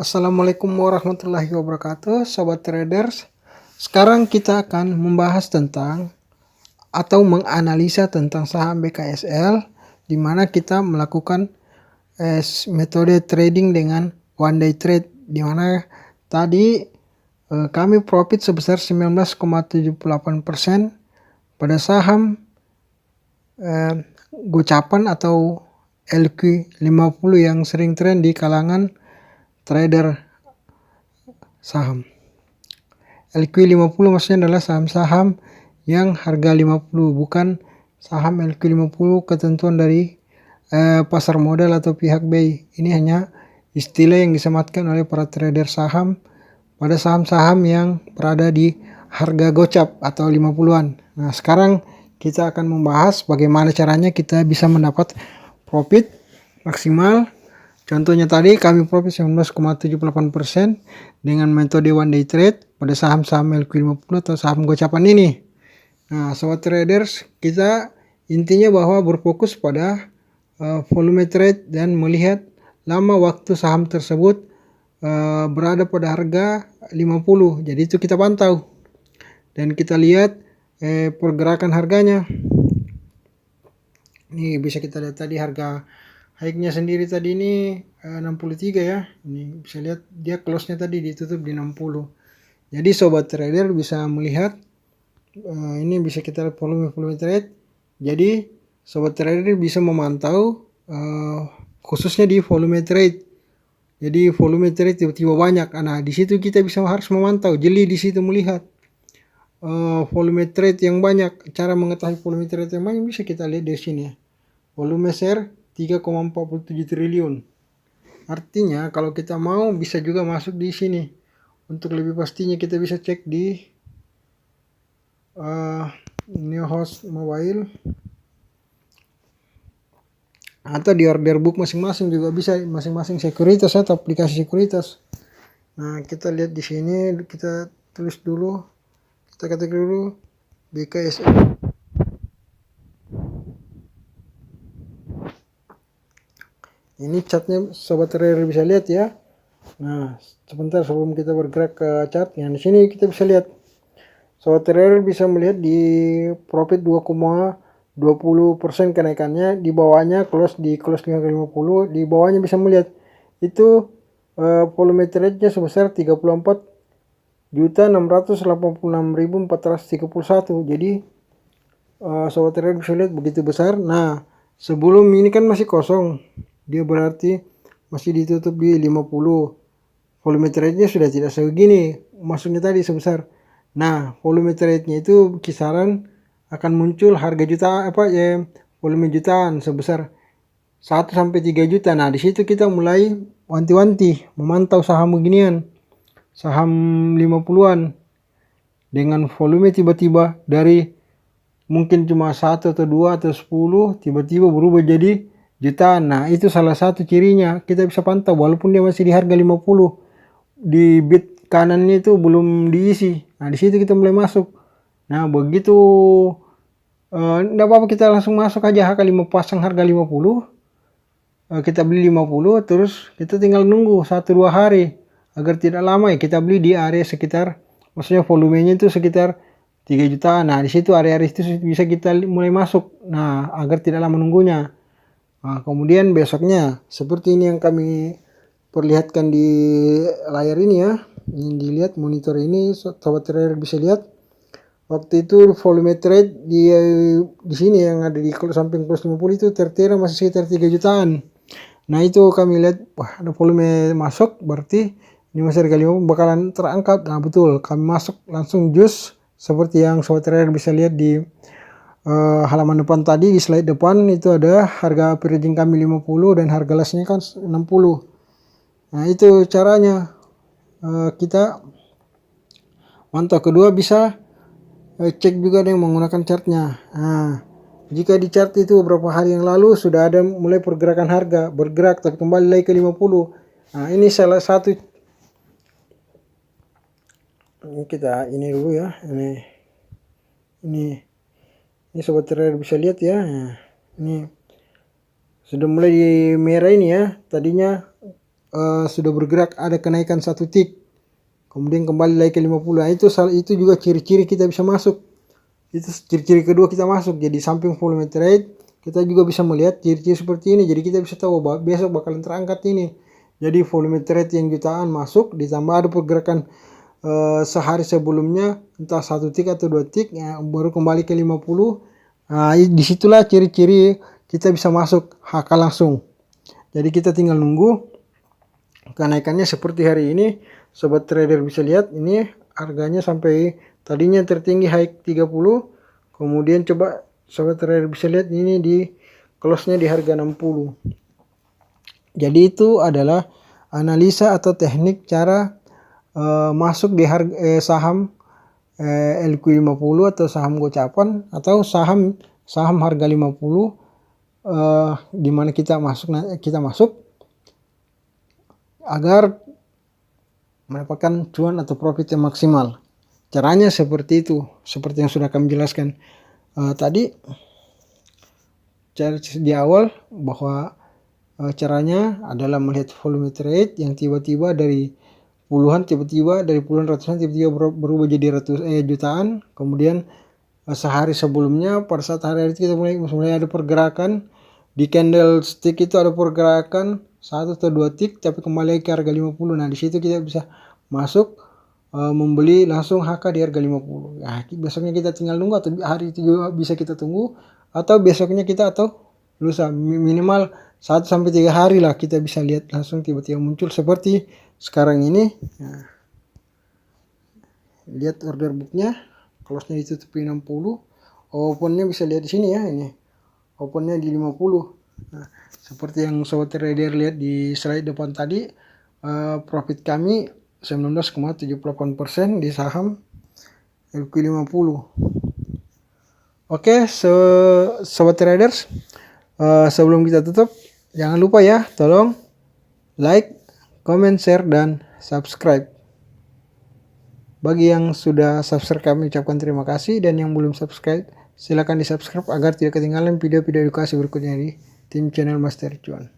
Assalamualaikum warahmatullahi wabarakatuh, sobat traders. Sekarang kita akan membahas tentang atau menganalisa tentang saham BKSL, di mana kita melakukan metode trading dengan one day trade, di mana tadi kami profit sebesar 19,78% pada saham gocapan atau LQ50 yang sering tren di kalangan trader saham. LQ50 maksudnya adalah saham-saham yang harga 50, bukan saham LQ50 ketentuan dari pasar modal atau pihak BI. Ini hanya istilah yang disematkan oleh para trader saham pada saham-saham yang berada di harga gocap atau 50-an. Nah, sekarang kita akan membahas bagaimana caranya kita bisa mendapat profit maksimal. Contohnya tadi kami profit 19,78% dengan metode one day trade pada saham-saham LQ50 atau saham gocapan ini. Nah, sobat traders, kita intinya bahwa berfokus pada volume trade dan melihat lama waktu saham tersebut berada pada harga 50. Jadi itu kita pantau dan kita lihat pergerakan harganya. Ini bisa kita lihat tadi harga high-nya sendiri tadi ini 63 ya. Ini bisa lihat dia close-nya tadi ditutup di 60. Jadi sobat trader bisa melihat ini bisa kita lihat volume trade. Jadi sobat trader bisa memantau khususnya di volume trade. Jadi volume trade tiba-tiba banyak. Nah, di situ kita harus memantau, jeli di situ melihat volume trade yang banyak. Cara mengetahui volume trade yang banyak bisa kita lihat di sini ya. Volume share 3,47 triliun. Artinya kalau kita mau bisa juga masuk di sini. Untuk lebih pastinya kita bisa cek di Neohost Mobile atau di order book masing-masing juga bisa, masing-masing sekuritas atau aplikasi sekuritas. Nah, kita lihat di sini, kita tulis dulu, kita ketik dulu BKSL. Ini chartnya sobat trader bisa lihat ya. Nah, sebentar sebelum kita bergerak ke chart, yang di sini kita bisa lihat sobat trader bisa melihat di profit 2,20% kenaikannya. Di bawahnya close 550. Di bawahnya bisa melihat itu volume trade-nya sebesar 34.686.431. Jadi sobat trader bisa lihat begitu besar. Nah, sebelum ini kan masih kosong, dia berarti masih ditutup di 50. Volume trade-nya sudah tidak segini, maksudnya tadi sebesar. Nah, volume trade-nya itu kisaran akan muncul harga juta volume jutaan sebesar 1 sampai 3 juta. Nah, di situ kita mulai wanti-wanti memantau saham beginian. Saham 50-an dengan volume tiba-tiba dari mungkin cuma 1 atau 2 atau 10 tiba-tiba berubah jadi jutaan. Nah, itu salah satu cirinya. Kita bisa pantau walaupun dia masih di harga 50. Di bit kanannya itu belum diisi. Nah, di situ kita mulai masuk. Nah, begitu enggak apa-apa, kita langsung masuk aja pasang harga 50. Kita beli 50, terus kita tinggal nunggu 1-2 hari. Agar tidak lama ya, kita beli di area sekitar, maksudnya volumenya itu sekitar 3 jutaan. Nah, di situ area-area itu bisa kita mulai masuk. Nah, agar tidak lama nunggunya. Nah, kemudian besoknya seperti ini yang kami perlihatkan di layar ini ya. Ini dilihat monitor ini, sobat trader bisa lihat. Waktu itu volume trade di sini yang ada di samping plus 50 itu tertera masih sekitar 3 jutaan. Nah, itu kami lihat, wah, ada volume masuk, berarti ini masih harga 50 bakalan terangkat. Nah, betul, kami masuk langsung jus seperti yang sobat trader bisa lihat di halaman depan tadi. Di slide depan itu ada harga averaging kami 50 dan harga lastnya kan 60. Nah, itu caranya kita mantau. Kedua bisa cek juga dengan menggunakan chartnya. Nah, jika di chart itu beberapa hari yang lalu sudah ada mulai pergerakan harga bergerak tapi kembali lagi ke 50. Nah, ini salah satu. Ini kita ini dulu ya. Ini sobat trader bisa lihat ya. Nah, ini sudah mulai di merah ini ya. Tadinya sudah bergerak, ada kenaikan 1 tick, kemudian kembali lagi ke 50. Nah, itu juga ciri-ciri kita bisa masuk. Itu ciri-ciri kedua kita masuk. Jadi samping volume trade, kita juga bisa melihat ciri-ciri seperti ini. Jadi kita bisa tahu bahwa besok bakalan terangkat ini. Jadi volume trade yang jutaan masuk, ditambah ada pergerakan sehari sebelumnya, entah 1 tick atau 2 tick, ya, baru kembali ke 50. Nah, disitulah ciri-ciri kita bisa masuk HK langsung. Jadi kita tinggal nunggu kenaikannya seperti hari ini. Sobat trader bisa lihat ini harganya sampai tadinya tertinggi high 30, kemudian coba sobat trader bisa lihat ini di close-nya di harga 60. Jadi itu adalah analisa atau teknik cara masuk di harga saham LQ50 atau saham gocapan atau saham harga 50, di mana kita masuk agar mendapatkan cuan atau profit yang maksimal. Caranya seperti itu, seperti yang sudah kami jelaskan tadi di awal, bahwa caranya adalah melihat volume trade yang tiba-tiba dari puluhan, tiba-tiba dari puluhan, ratusan, tiba-tiba berubah jadi jutaan. Kemudian sehari sebelumnya pada saat hari itu kita mulai ada pergerakan di candlestick, itu ada pergerakan 1 atau 2 tick tapi kembali ke harga 50. Nah, di situ kita bisa masuk membeli langsung HK di harga 50. Nah, besoknya kita tinggal nunggu, atau hari itu juga bisa kita tunggu, atau besoknya kita, atau lusa, minimal 1 sampai 3 hari lah kita bisa lihat langsung tiba-tiba muncul seperti sekarang ini. Nah, lihat order booknya, close-nya ditutupi 60, open-nya bisa lihat di sini ya, ini open-nya di 50. Nah, seperti yang sobat trader lihat di slide depan tadi, profit kami 19,78% di saham LQ50. Oke, sobat traders, sebelum kita tutup, jangan lupa ya, tolong like, comment, share, dan subscribe. Bagi yang sudah subscribe, kami ucapkan terima kasih, dan yang belum subscribe, silakan di subscribe agar tidak ketinggalan video-video edukasi berikutnya di tim channel Master Cuan.